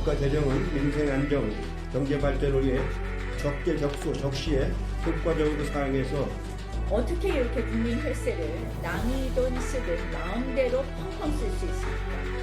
국가 재정은 민생 안정, 경제 발전을 위해 적재적소, 적시에 효과적으로 사용해서 어떻게 이렇게 국민 혈세를 남의 돈 쓰듯 마음대로 펑펑 쓸 수 있습니까?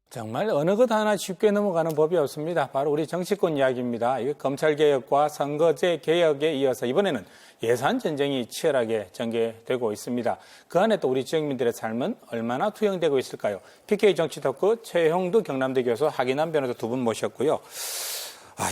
정말 어느 것 하나 쉽게 넘어가는 법이 없습니다. 바로 우리 정치권 이야기입니다. 이게 검찰개혁과 선거제 개혁에 이어서 이번에는 예산 전쟁이 치열하게 전개되고 있습니다. 그 안에 또 우리 지역민들의 삶은 얼마나 투영되고 있을까요? PK 정치토크 최형두 경남대 교수, 하기남 변호사 두 분 모셨고요.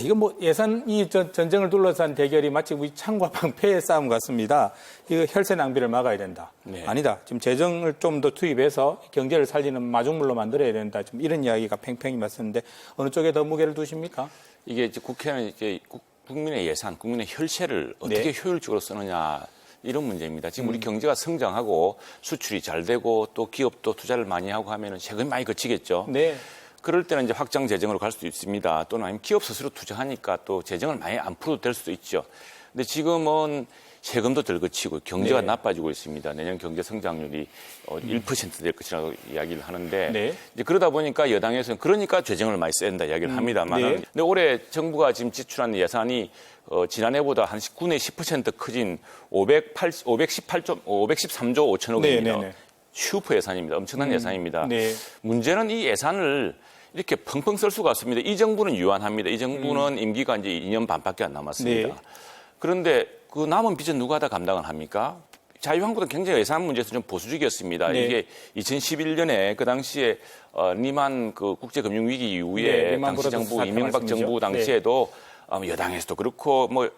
이거 뭐 예산 이 전쟁을 둘러싼 대결이 마치 우리 창과 방패의 싸움 같습니다. 이거 혈세 낭비를 막아야 된다. 네. 아니다. 지금 재정을 좀 더 투입해서 경제를 살리는 마중물로 만들어야 된다. 좀 이런 이야기가 팽팽히 맞섰는데 어느 쪽에 더 무게를 두십니까? 이게 이제 국회는 이제 국민의 예산, 국민의 혈세를 어떻게 효율적으로 쓰느냐 이런 문제입니다. 지금 우리 경제가 성장하고 수출이 잘 되고 또 기업도 투자를 많이 하고 하면은 세금이 많이 거치겠죠. 네. 그럴 때는 이제 확장 재정으로 갈 수도 있습니다. 또는 아니면 기업 스스로 투자하니까 또 재정을 많이 안 풀어도 될 수도 있죠. 근데 지금은 세금도 덜 거치고 경제가 나빠지고 있습니다. 내년 경제 성장률이 1% 될 것이라고 이야기를 하는데 이제 그러다 보니까 여당에서는 그러니까 재정을 많이 써야 된다 이야기를 합니다만 근데 올해 정부가 지금 지출한 예산이 지난해보다 한 9내 10% 커진 513조 5천억 원입니다. 슈퍼 예산입니다. 엄청난 예산입니다. 문제는 이 예산을 이렇게 펑펑 쓸 수가 없습니다. 이 정부는 유한합니다. 이 정부는 임기가 이제 2년 반밖에 안 남았습니다. 그런데 그 남은 빚은 누가 다 감당을 합니까? 자유한국당 경제 예산 문제에서 좀 보수적이었습니다. 이게 2011년에 그 당시에 리만 그 국제금융위기 이후에 당시 정부 이명박 정부 당시에도 여당에서도 그렇고 뭐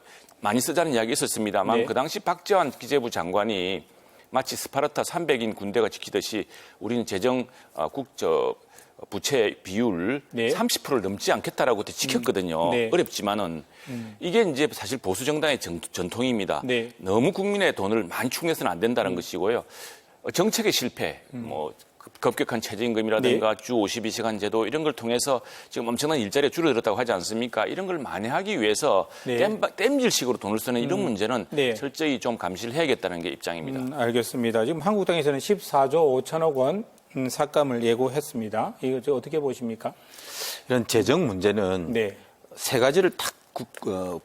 많이 쓰자는 이야기 있었습니다만 그 당시 박지원 기재부 장관이 마치 스파르타 300인 군대가 지키듯이 우리는 재정 부채 비율 30%를 넘지 않겠다라고 그때 지켰거든요. 어렵지만은 이게 이제 사실 보수 정당의 전통입니다. 너무 국민의 돈을 많이 축내서는 안 된다는 것이고요. 정책의 실패, 뭐 급격한 최저임금이라든가 주 52시간 제도 이런 걸 통해서 지금 엄청난 일자리가 줄어들었다고 하지 않습니까? 이런 걸 만회하기 위해서 땜질식으로 돈을 쓰는 이런 문제는 철저히 좀 감시를 해야겠다는 게 입장입니다. 알겠습니다. 지금 한국당에서는 14조 5천억 원 삭감을 예고했습니다. 이거 어떻게 보십니까? 이런 재정 문제는 세 가지를 딱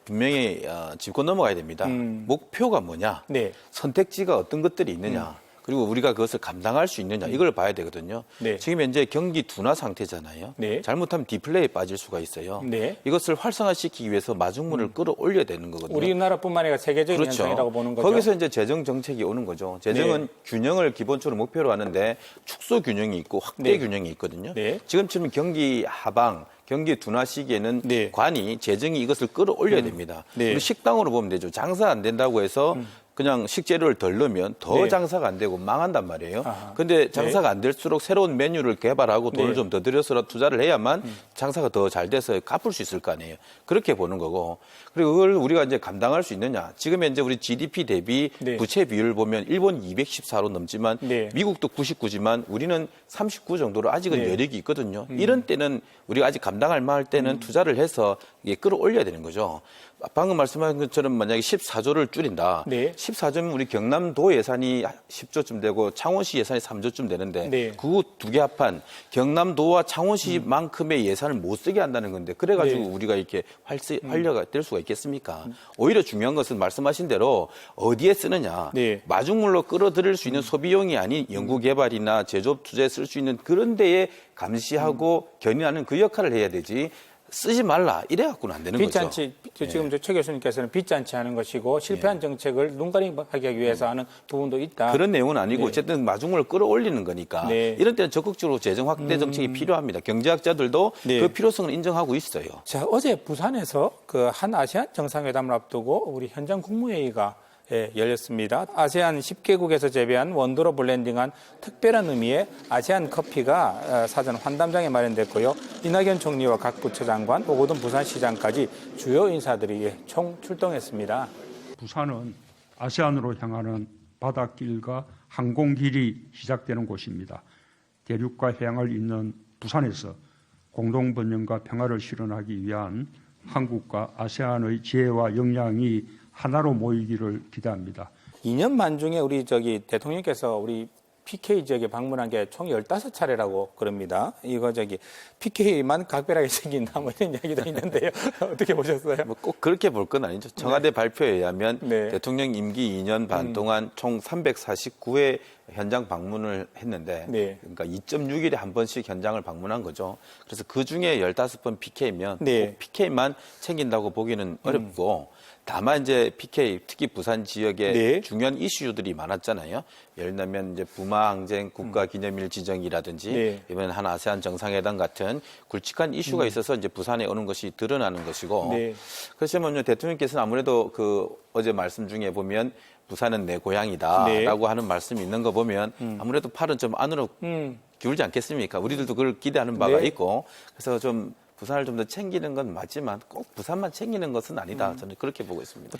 분명히 짚고 넘어가야 됩니다. 목표가 뭐냐, 선택지가 어떤 것들이 있느냐, 그리고 우리가 그것을 감당할 수 있느냐 이걸 봐야 되거든요. 지금 현재 경기 둔화 상태잖아요. 잘못하면 디플레이에 빠질 수가 있어요. 이것을 활성화시키기 위해서 마중물을 끌어올려야 되는 거거든요. 우리나라뿐만 아니라 세계적인 현상이라고 보는 거죠. 거기서 이제 재정 정책이 오는 거죠. 재정은 균형을 기본적으로 목표로 하는데 축소 균형이 있고 확대 균형이 있거든요. 지금처럼 경기 하방, 경기 둔화 시기에는 관이 재정이 이것을 끌어올려야 됩니다. 우리 식당으로 보면 되죠. 장사 안 된다고 해서 그냥 식재료를 덜 넣으면 더 장사가 안 되고 망한단 말이에요. 그런데 장사가 안 될수록 새로운 메뉴를 개발하고 돈을 좀 더 들여서 투자를 해야만 장사가 더 잘 돼서 갚을 수 있을 거 아니에요. 그렇게 보는 거고. 그리고 그걸 우리가 이제 감당할 수 있느냐. 지금 현재 우리 GDP 대비 부채 비율을 보면 일본 214로 넘지만 미국도 99지만 우리는 39 정도로 아직은 여력이 있거든요. 이런 때는 우리가 아직 감당할 만할 때는 투자를 해서 이게 끌어올려야 되는 거죠. 방금 말씀하신 것처럼 만약에 14조를 줄인다. 14조면 우리 경남도 예산이 10조쯤 되고 창원시 예산이 3조쯤 되는데 그 두 개 합한 경남도와 창원시만큼의 예산을 못 쓰게 한다는 건데 그래가지고 우리가 이렇게 활려가 될 수가 있겠습니까? 오히려 중요한 것은 말씀하신 대로 어디에 쓰느냐. 마중물로 끌어들일 수 있는 소비용이 아닌 연구개발이나 제조업 투자에 쓸 수 있는 그런 데에 감시하고 견인하는 그 역할을 해야 되지. 쓰지 말라 이래 갖고는 안 되는 거죠. 지금 최 교수님께서는 빚잔치 하는 것이고 실패한 정책을 눈가리하기 하기 위해서 하는 부분도 있다. 그런 내용은 아니고 어쨌든 마중물을 끌어올리는 거니까 이런 때는 적극적으로 재정 확대 정책이 필요합니다. 경제학자들도 그 필요성을 인정하고 있어요. 자, 어제 부산에서 그 한 아세안 정상회담을 앞두고 우리 현장 국무회의가 열렸습니다. 아세안 10개국에서 재배한 원두로 블렌딩한 특별한 의미의 아세안 커피가 사전 환담장에 마련됐고요. 이낙연 총리와 각 부처 장관, 오고돈 부산시장까지 주요 인사들이 총 출동했습니다. 부산은 아세안으로 향하는 바닷길과 항공길이 시작되는 곳입니다. 대륙과 해양을 잇는 부산에서 공동번영과 평화를 실현하기 위한 한국과 아세안의 지혜와 역량이 하나로 모이기를 기대합니다. 2년 반 중에 우리 대통령께서 우리 PK 지역에 방문한 게 총 15차례라고 그럽니다. 이거 PK만 각별하게 생긴다 뭐 이런 이야기도 있는데요. 어떻게 보셨어요? 뭐 꼭 그렇게 볼 건 아니죠. 청와대 발표에 의하면 네. 대통령 임기 2년 반 동안 총 349회 현장 방문을 했는데 네. 그러니까 2.6일에 한 번씩 현장을 방문한 거죠. 그래서 그중에 15번 PK면 네. PK만 챙긴다고 보기는 어렵고 다만 이제 PK 특히 부산 지역에 네. 중요한 이슈들이 많았잖아요. 예를 들면 이제 부마 항쟁 국가기념일 지정이라든지 네. 이번 한 아세안 정상회담 같은 굵직한 이슈가 있어서 이제 부산에 오는 것이 드러나는 것이고 네. 그렇지 먼저 대통령께서는 아무래도 어제 말씀 중에 보면 부산은 내 고향이다라고 네. 하는 말씀이 있는 거 보면 아무래도 팔은 좀 안으로 기울지 않겠습니까? 우리들도 그걸 기대하는 바가 네. 있고 그래서 좀 부산을 좀 더 챙기는 건 맞지만 꼭 부산만 챙기는 것은 아니다. 저는 그렇게 보고 있습니다.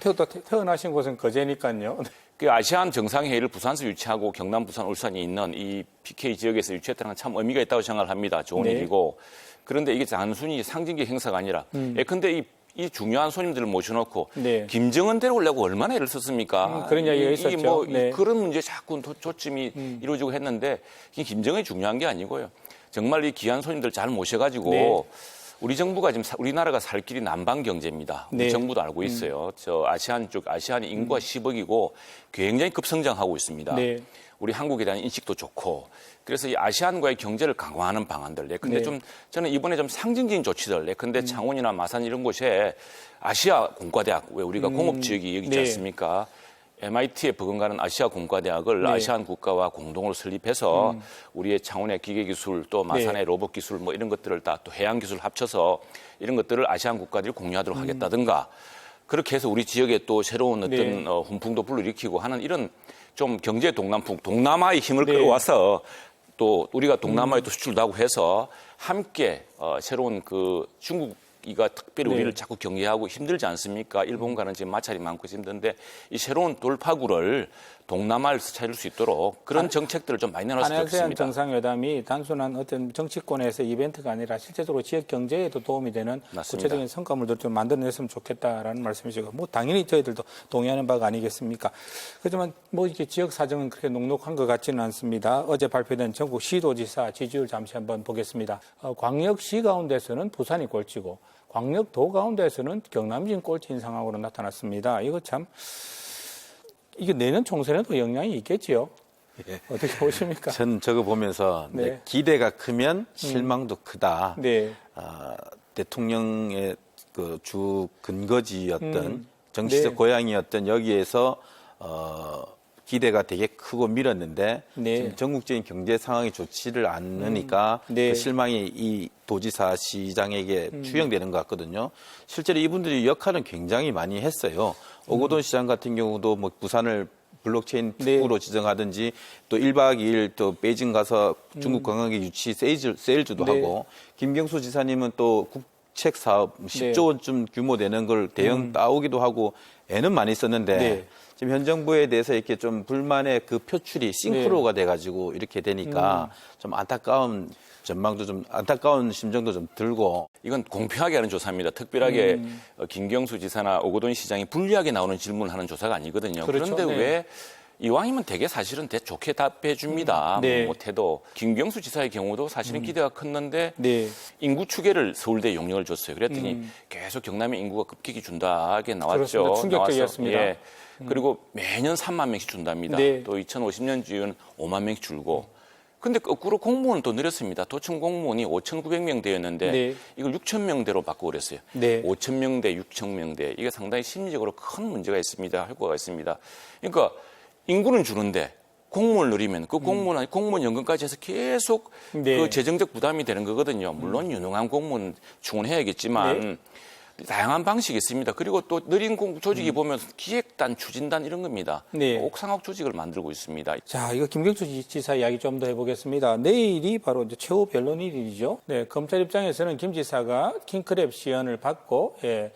태어나신 곳은 거제니까요. 그 아시안 정상회의를 부산에서 유치하고 경남, 부산, 울산이 있는 이 PK 지역에서 유치했다는 건 참 의미가 있다고 생각을 합니다. 좋은 네. 일이고. 그런데 이게 단순히 상징적 행사가 아니라 예컨대 이 중요한 손님들을 모셔놓고 네. 김정은 데려오려고 얼마나 애를 썼습니까? 그런 이야기가 있었죠. 네. 그런 문제에 자꾸 초점이 이루어지고 했는데 이게 김정은이 중요한 게 아니고요. 정말 이 귀한 손님들 잘 모셔가지고 네. 우리 정부가 지금 우리나라가 살 길이 남방 경제입니다. 우리 네. 정부도 알고 있어요. 아시안이 인구가 10억이고 굉장히 급성장하고 있습니다. 네. 우리 한국에 대한 인식도 좋고 그래서 이 아시안과의 경제를 강화하는 방안들. 근데 네. 좀 저는 이번에 좀 상징적인 조치들. 근데 창원이나 마산 이런 곳에 아시아 공과대학 왜 우리가 공업 지역이 여기 있지 네. 않습니까? MIT에 버금가는 아시아 공과대학을 네. 아시안 국가와 공동으로 설립해서 우리의 창원의 기계기술 또 마산의 네. 로봇기술 뭐 이런 것들을 다 또 해양기술 합쳐서 이런 것들을 아시안 국가들이 공유하도록 하겠다든가 그렇게 해서 우리 지역에 또 새로운 어떤 네. 훈풍도 불러일으키고 하는 이런 좀 경제 동남풍, 동남아의 힘을 네. 끌어와서 또 우리가 동남아에 또 수출도 하고 해서 함께 새로운 그 중국이가 특별히 네. 우리를 자꾸 경계하고 힘들지 않습니까? 일본과는 지금 마찰이 많고 힘든데 이 새로운 돌파구를 동남아에서 찾을 수 있도록 그런 정책들을 좀 많이 내놨으면 아세안 좋겠습니다. 정상회담이 단순한 어떤 정치권에서 이벤트가 아니라 실제적으로 지역 경제에도 도움이 되는 맞습니다. 구체적인 성과물들 좀 만들어냈으면 좋겠다라는 말씀이시고, 뭐 당연히 저희들도 동의하는 바가 아니겠습니까? 그렇지만 뭐 이렇게 지역 사정은 그렇게 녹록한 것 같지는 않습니다. 어제 발표된 전국 시도지사 지지율 잠시 한번 보겠습니다. 광역시 가운데서는 부산이 꼴찌고 광역도 가운데서는 경남이 꼴찌인 상황으로 나타났습니다. 이거 참 이게 내년 총선에도 영향이 있겠지요. 예. 어떻게 보십니까? 전 저거 보면서 네. 기대가 크면 실망도 크다. 네. 대통령의 그 주 근거지였던 정치적 네. 고향이었던 여기에서 기대가 되게 크고 밀었는데 네. 지금 전국적인 경제 상황이 좋지를 않으니까 네. 그 실망이 이 도지사 시장에게 투영되는 것 같거든요. 실제로 이분들이 역할은 굉장히 많이 했어요. 오거돈 시장 같은 경우도 뭐 부산을 블록체인 네. 특구로 지정하든지 또 1박 2일 또 베이징 가서 중국 관광객 유치 세일즈도 네. 하고 김경수 지사님은 또 국책 사업 10조 원쯤 규모 되는 걸 대형 따오기도 하고 애는 많이 썼는데 네. 지금 현 정부에 대해서 이렇게 좀 불만의 그 표출이 싱크로가 돼가지고 이렇게 되니까 좀 안타까운 전망도 좀 안타까운 심정도 좀 들고 이건 공평하게 하는 조사입니다. 특별하게 김경수 지사나 오거돈 시장이 불리하게 나오는 질문을 하는 조사가 아니거든요. 그렇죠. 그런데 네. 왜 이왕이면 되게 사실은 좋게 답해 줍니다. 네. 못해도 김경수 지사의 경우도 사실은 기대가 컸는데 네. 인구 추계를 서울대에 용역을 줬어요. 그랬더니 계속 경남의 인구가 급격히 준다하게 나왔죠. 그렇습니다. 충격적이었습니다. 나와서, 예. 그리고 매년 3만 명씩 준답니다. 네. 또 2050년 뒤에는 5만 명씩 줄고. 근데 거꾸로 공무원은 또 늘었습니다. 도청 공무원이 5,900명 되었는데 네. 이걸 6,000명대로 바꿔버렸어요. 네. 5,000명대, 6,000명대. 이게 상당히 심리적으로 큰 문제가 있습니다. 효과가 있습니다. 그러니까 인구는 주는데 공무원을 늘리면 그 공무원 연금까지 해서 계속 네. 그 재정적 부담이 되는 거거든요. 물론 유능한 공무원 충원해야겠지만 네. 다양한 방식이 있습니다. 그리고 또 느린 조직이 보면 기획단, 추진단 이런 겁니다. 네. 옥상학 조직을 만들고 있습니다. 자, 이거 김경수 지사 이야기 좀 더 해보겠습니다. 내일이 바로 이제 최후 변론일이죠. 네, 검찰 입장에서는 김 지사가 킹크랩 시연을 받고, 예,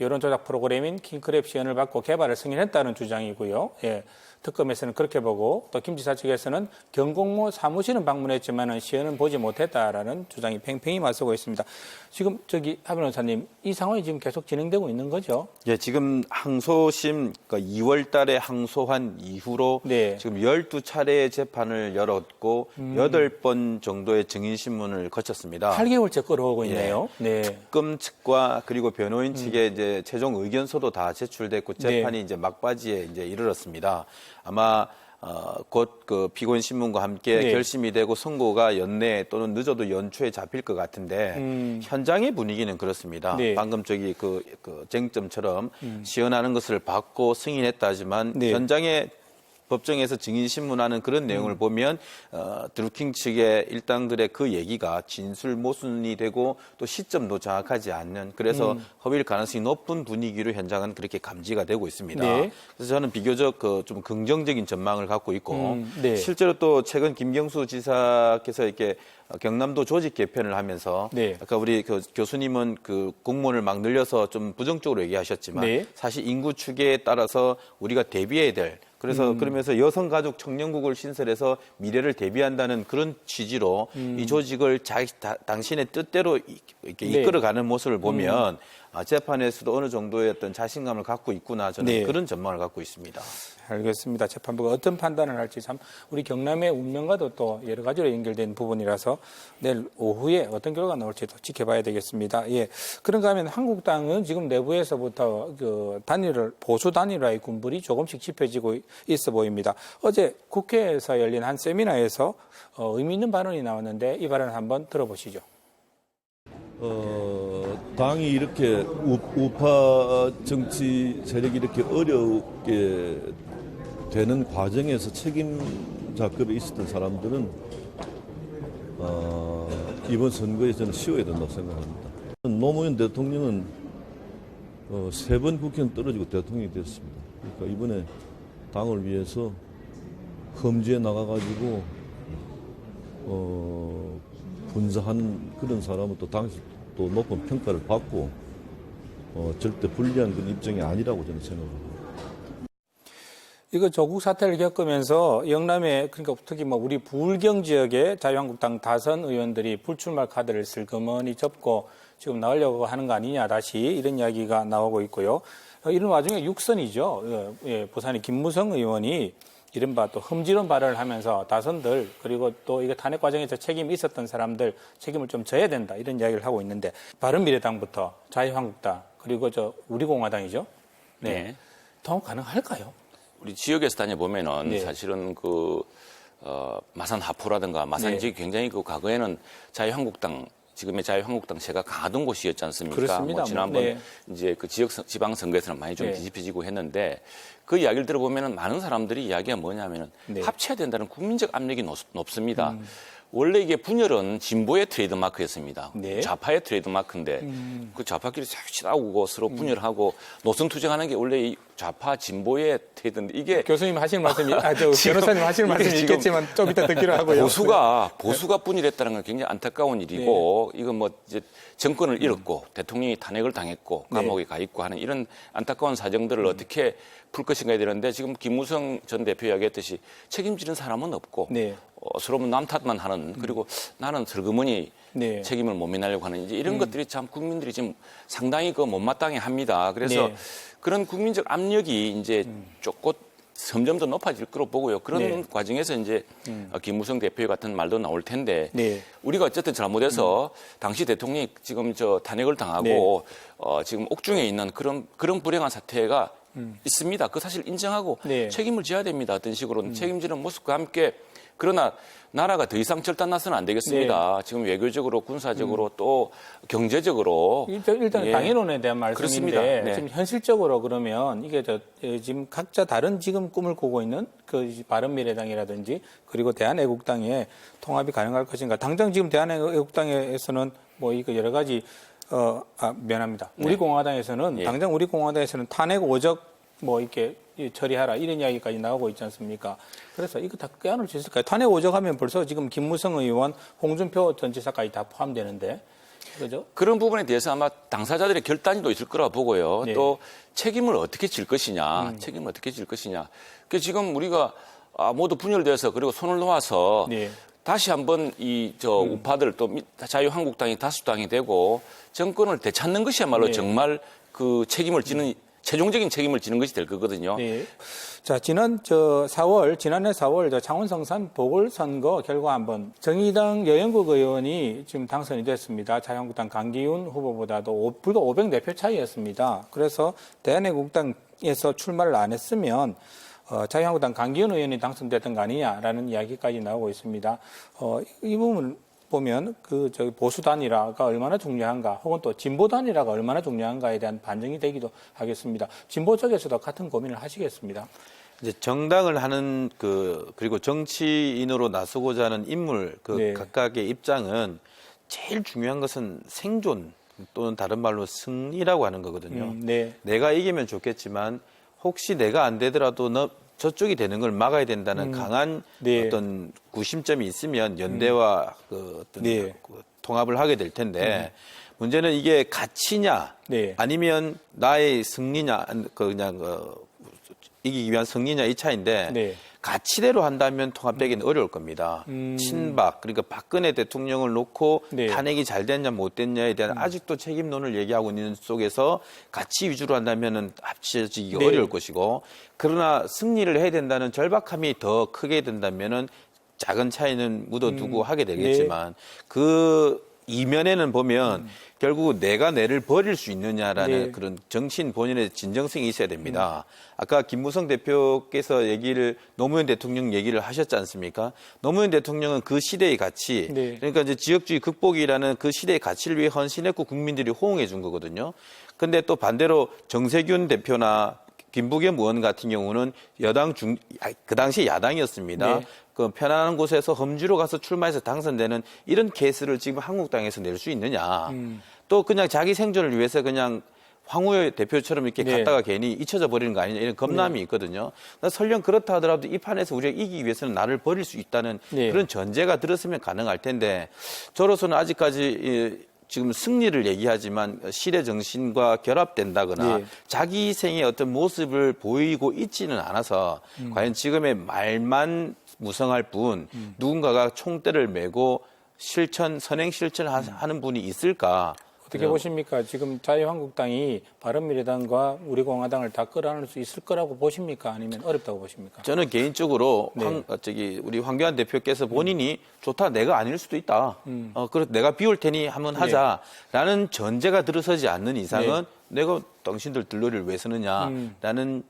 여론조작 프로그램인 킹크랩 시연을 받고 개발을 승인했다는 주장이고요. 예, 특검에서는 그렇게 보고 또 김 지사 측에서는 경공모 사무실은 방문했지만은 시연은 보지 못했다라는 주장이 팽팽히 맞서고 있습니다. 지금 하 변호사님, 이 상황이 지금 계속 진행되고 있는 거죠? 예, 지금 항소심 그러니까 2월 달에 항소한 이후로 네. 지금 12차례의 재판을 열었고 8번 정도의 증인 신문을 거쳤습니다. 8개월째 끌어오고 있네요. 네. 특검 측과 그리고 변호인 측의 이제 최종 의견서도 다 제출됐고 재판이 이제 막바지에 이제 이르렀습니다. 아마 곧 그 피고인 신문과 함께 결심이 되고 선고가 연내 또는 늦어도 연초에 잡힐 것 같은데 현장의 분위기는 그렇습니다. 방금 그 쟁점처럼 시연하는 것을 받고 승인했다지만 현장에 법정에서 증인 신문하는 그런 내용을 보면 드루킹 측의 일당들의 그 얘기가 진술 모순이 되고 또 시점도 정확하지 않는 그래서 허위일 가능성이 높은 분위기로 현장은 그렇게 감지가 되고 있습니다. 그래서 저는 비교적 좀 긍정적인 전망을 갖고 있고 실제로 또 최근 김경수 지사께서 이렇게 경남도 조직 개편을 하면서 아까 우리 교수님은 그 공무원을 막 늘려서 좀 부정적으로 얘기하셨지만 사실 인구 추계에 따라서 우리가 대비해야 될 그래서 그러면서 여성가족 청년국을 신설해서 미래를 대비한다는 그런 취지로 이 조직을 당신의 뜻대로 이렇게 이끌어가는 모습을 보면 재판에서도 어느 정도의 어떤 자신감을 갖고 있구나 저는 그런 전망을 갖고 있습니다. 알겠습니다. 재판부가 어떤 판단을 할지 참 우리 경남의 운명과도 또 여러 가지로 연결된 부분이라서 내일 오후에 어떤 결과가 나올지도 지켜봐야 되겠습니다. 예. 그런가 하면 한국당은 지금 내부에서부터 그 보수 단일화의 군불이 조금씩 짚혀지고 있어 보입니다. 어제 국회에서 열린 한 세미나에서 의미 있는 발언이 나왔는데 이 발언을 한번 들어보시죠. 당이 이렇게 우파 정치 세력이 이렇게 어렵게 되는 과정에서 책임자급에 있었던 사람들은 이번 선거에 저는 쉬어야 된다고 생각합니다. 노무현 대통령은 3번 국회는 떨어지고 대통령이 됐습니다. 그러니까 이번에 당을 위해서 험지에 나가가지고 분사하는 그런 사람은 또 당시 또 높은 평가를 받고 절대 불리한 그런 입장이 아니라고 저는 생각합니다. 이거 조국 사태를 겪으면서 영남에 그러니까 특히 우리 부울경 지역의 자유한국당 다선 의원들이 불출마 카드를 슬그머니 접고 지금 나오려고 하는 거 아니냐 다시 이런 이야기가 나오고 있고요. 이런 와중에 육선이죠. 부산의 김무성 의원이 이른바 또 흠지론 발언을 하면서 다선들 그리고 또 이거 탄핵 과정에서 책임이 있었던 사람들 책임을 좀 져야 된다 이런 이야기를 하고 있는데 바른미래당부터 자유한국당 그리고 우리공화당이죠. 네. 통합 가능할까요? 우리 지역에서 다녀보면은 사실은 마산 하포라든가 마산 지역이 굉장히 과거에는 자유한국당 지금의 자유한국당 세가 강하던 곳이었지 않습니까? 그렇습니다. 지난번 이제 그 지방 선거에서는 많이 좀 뒤집혀지고 했는데 그 이야기를 들어보면은 많은 사람들이 이야기가 뭐냐면은 합쳐야 된다는 국민적 압력이 높습니다. 원래 이게 분열은 진보의 트레이드마크였습니다. 좌파의 트레이드마크인데 그 좌파끼리 싸우고 서로 분열하고 노선 투쟁하는 게 원래 이 좌파 진보의 트레이드인데 이게 교수님 하시는 말씀이 변호사님 하시는 말씀이 있겠지만 좀 이따 듣기로 하고요. 보수가 분열했다는 건 굉장히 안타까운 일이고 이건 이제 정권을 잃었고 대통령이 탄핵을 당했고 감옥에 가 있고 하는 이런 안타까운 사정들을 어떻게 풀 것인가에 되는데 지금 김무성 전 대표 이야기했듯이 책임지는 사람은 없고 서로 남 탓만 하는 그리고 나는 슬그머니 책임을 모면하려고 하는 이제 이런 것들이 참 국민들이 지금 상당히 못마땅해 합니다. 그래서 그런 국민적 압력이 이제 조금 점점 더 높아질 거로 보고요. 그런 과정에서 이제 김무성 대표 같은 말도 나올 텐데 우리가 어쨌든 잘못해서 당시 대통령이 지금 탄핵을 당하고 지금 옥중에 있는 그런 불행한 사태가 있습니다. 그 사실 인정하고 책임을 져야 됩니다. 어떤 식으로는 책임지는 모습과 함께 그러나 나라가 더 이상 절단나서는 안 되겠습니다. 지금 외교적으로, 군사적으로 또 경제적으로 일단 당연론에 대한 말씀인데 지금 현실적으로 그러면 이게 지금 각자 다른 지금 꿈을 꾸고 있는 그 바른미래당이라든지 그리고 대한애국당에 통합이 가능할 것인가? 당장 지금 대한애국당에서는 이거 여러 가지 미안합니다. 우리공화당에서는 당장 우리공화당에서는 탄핵 오적 이렇게 처리하라 이런 이야기까지 나오고 있지 않습니까? 그래서 이거 다 껴안을 수 있을까요? 탄핵 오적하면 벌써 지금 김무성 의원, 홍준표 전 지사까지 다 포함되는데 그죠? 그런 부분에 대해서 아마 당사자들의 결단도 있을 거라 보고요. 네. 또 책임을 어떻게 질 것이냐, 책임을 어떻게 질 것이냐. 그 지금 우리가 모두 분열돼서 그리고 손을 놓아서 네. 다시 한번 우파들 또 자유한국당이 다수당이 되고 정권을 되찾는 것이야말로 네. 정말 그 책임을 지는 최종적인 책임을 지는 것이 될 거거든요. 네. 자, 지난해 4월 창원 성산 보궐선거 결과 한번 정의당 여영국 의원이 지금 당선이 됐습니다. 자유한국당 강기훈 후보보다도 불과 504표 차이였습니다. 그래서 대한애국당에서 출마를 안 했으면 자유한국당 강기훈 의원이 당선됐던 거 아니냐라는 이야기까지 나오고 있습니다. 이 부분 보면 보수 단일화가 얼마나 중요한가, 혹은 또 진보 단일화가 얼마나 중요한가에 대한 반증이 되기도 하겠습니다. 진보 쪽에서도 같은 고민을 하시겠습니다. 이제 정당을 하는 그리고 정치인으로 나서고자 하는 인물 네. 각각의 입장은 제일 중요한 것은 생존 또는 다른 말로 승리라고 하는 거거든요. 네. 내가 이기면 좋겠지만 혹시 내가 안 되더라도 저쪽이 되는 걸 막아야 된다는 강한 네. 어떤 구심점이 있으면 연대와 네. 통합을 하게 될 텐데 문제는 이게 가치냐 네. 아니면 나의 승리냐 이기기 위한 승리냐 이 차이인데 네. 가치대로 한다면 통합되기는 어려울 겁니다. 친박 그러니까 박근혜 대통령을 놓고 네. 탄핵이 잘 됐냐 못 됐냐에 대한 아직도 책임론을 얘기하고 있는 속에서 가치 위주로 한다면은 합쳐지기가 네. 어려울 것이고 그러나 승리를 해야 된다는 절박함이 더 크게 된다면은 작은 차이는 묻어두고 하게 되겠지만 그 이면에는 보면 결국 내가 내를 버릴 수 있느냐라는 네. 그런 정치인 본인의 진정성이 있어야 됩니다. 아까 김무성 대표께서 노무현 대통령 얘기를 하셨지 않습니까? 노무현 대통령은 그 시대의 가치, 네. 그러니까 이제 지역주의 극복이라는 그 시대의 가치를 위해 헌신했고 국민들이 호응해 준 거거든요. 근데 또 반대로 정세균 대표나 김부겸 의원 같은 경우는 그 당시 야당이었습니다. 네. 그 편안한 곳에서 험지로 가서 출마해서 당선되는 이런 케이스를 지금 한국당에서 낼 수 있느냐. 또 그냥 자기 생존을 위해서 그냥 황우여 대표처럼 이렇게 네. 갔다가 괜히 잊혀져 버리는 거 아니냐 이런 겁남이 있거든요. 설령 그렇다 하더라도 이 판에서 우리가 이기기 위해서는 나를 버릴 수 있다는 네. 그런 전제가 들었으면 가능할 텐데 저로서는 아직까지 지금 승리를 얘기하지만 시대 정신과 결합된다거나 네. 자기 희생의 어떤 모습을 보이고 있지는 않아서 과연 지금의 말만 무성할 뿐 누군가가 총대를 메고 선행 실천하는 분이 있을까? 어떻게 보십니까? 지금 자유한국당이 바른미래당과 우리공화당을 다 끌어안을 수 있을 거라고 보십니까? 아니면 어렵다고 보십니까? 저는 개인적으로 네. 우리 황교안 대표께서 본인이 좋다, 내가 아닐 수도 있다. 그래서 내가 비올 테니 한번 하자라는 전제가 들어서지 않는 이상은 내가 당신들 들러리를 왜 서느냐라는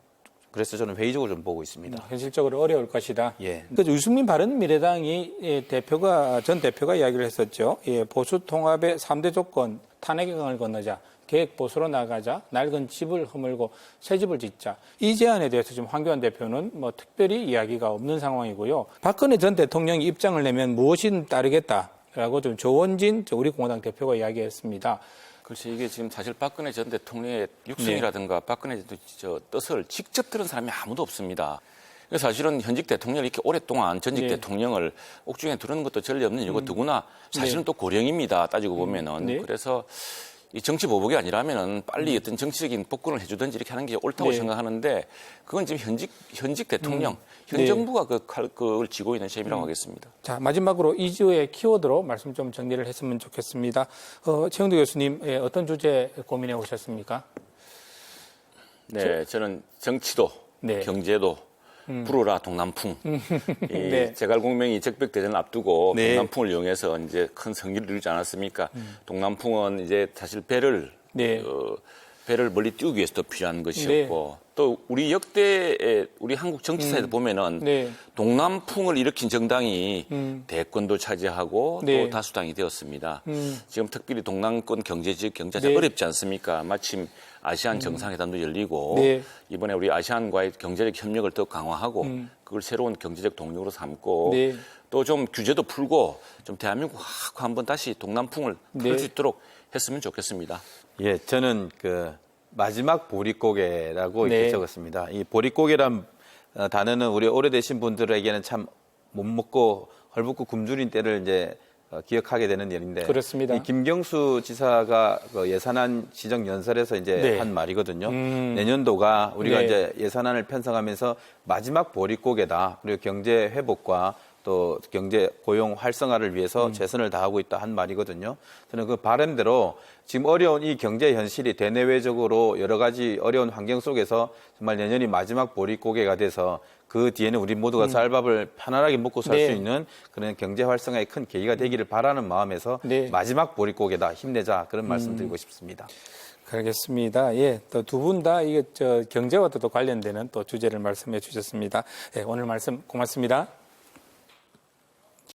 그래서 저는 회의적으로 좀 보고 있습니다. 현실적으로 어려울 것이다. 예. 그래서 유승민 바른미래당이 전 대표가 이야기를 했었죠. 보수 통합의 3대 조건, 탄핵의 강을 건너자, 계획 보수로 나가자, 낡은 집을 허물고 새 집을 짓자. 이 제안에 대해서 지금 황교안 대표는 특별히 이야기가 없는 상황이고요. 박근혜 전 대통령이 입장을 내면 무엇이든 따르겠다라고 좀 조원진 우리 공화당 대표가 이야기했습니다. 글쎄 이게 지금 사실 박근혜 전 대통령의 육성이라든가 박근혜 전 뜻을 직접 들은 사람이 아무도 없습니다. 그래서 사실은 현직 대통령을 이렇게 오랫동안 전직 대통령을 옥중에 두는 것도 전례 없는 이유고 더구나 사실은 또 고령입니다. 따지고 보면은. 그래서 이 정치 보복이 아니라면은 빨리 어떤 정치적인 복권을 해주든지 이렇게 하는 게 옳다고 생각하는데 그건 지금 현직 대통령, 현 정부가 그걸 쥐고 있는 셈이라고 하겠습니다. 자, 마지막으로 2주의 키워드로 말씀 좀 정리를 했으면 좋겠습니다. 최영두 교수님, 어떤 주제 고민해 오셨습니까? 네, 저는 정치도, 경제도, 불어라 동남풍. 이 제갈공명이 적벽대전을 앞두고 동남풍을 이용해서 이제 큰 성기를 이루지 않았습니까? 동남풍은 이제 사실 배를 멀리 띄우기 위해서도 필요한 것이었고 또 우리 역대 우리 한국 정치사에도 보면은 동남풍을 일으킨 정당이 대권도 차지하고 또 다수당이 되었습니다. 지금 특별히 동남권 경제지역 경제가 어렵지 않습니까? 마침 아시안 정상회담도 열리고 이번에 우리 아시안과의 경제적 협력을 더 강화하고 그걸 새로운 경제적 동력으로 삼고 또 좀 규제도 풀고 좀 대한민국 한번 다시 동남풍을 풀 수 있도록 했으면 좋겠습니다. 예, 저는 마지막 보릿고개라고 이렇게 적었습니다. 이 보릿고개란 단어는 우리 오래되신 분들에게는 참 못 먹고 헐벗고 굶주린 때를 이제 기억하게 되는 일인데 그렇습니다. 이 김경수 지사가 그 예산안 지정 연설에서 이제 네. 한 말이거든요. 내년도가 우리가 네. 이제 예산안을 편성하면서 마지막 보릿고개다. 그리고 경제 회복과 또 경제 고용 활성화를 위해서 최선을 다하고 있다 한 말이거든요. 저는 그 바람대로 지금 어려운 이 경제 현실이 대내외적으로 여러 가지 어려운 환경 속에서 정말 내년이 마지막 보릿고개가 돼서 그 뒤에는 우리 모두가 쌀밥을 편안하게 먹고 살 수 네. 있는 그런 경제 활성화의 큰 계기가 되기를 바라는 마음에서 네. 마지막 보릿고개다. 힘내자. 그런 말씀 드리고 싶습니다. 알겠습니다. 예, 또 두 분 다 이게 경제와 또 관련되는 또 주제를 말씀해 주셨습니다. 예, 오늘 말씀 고맙습니다.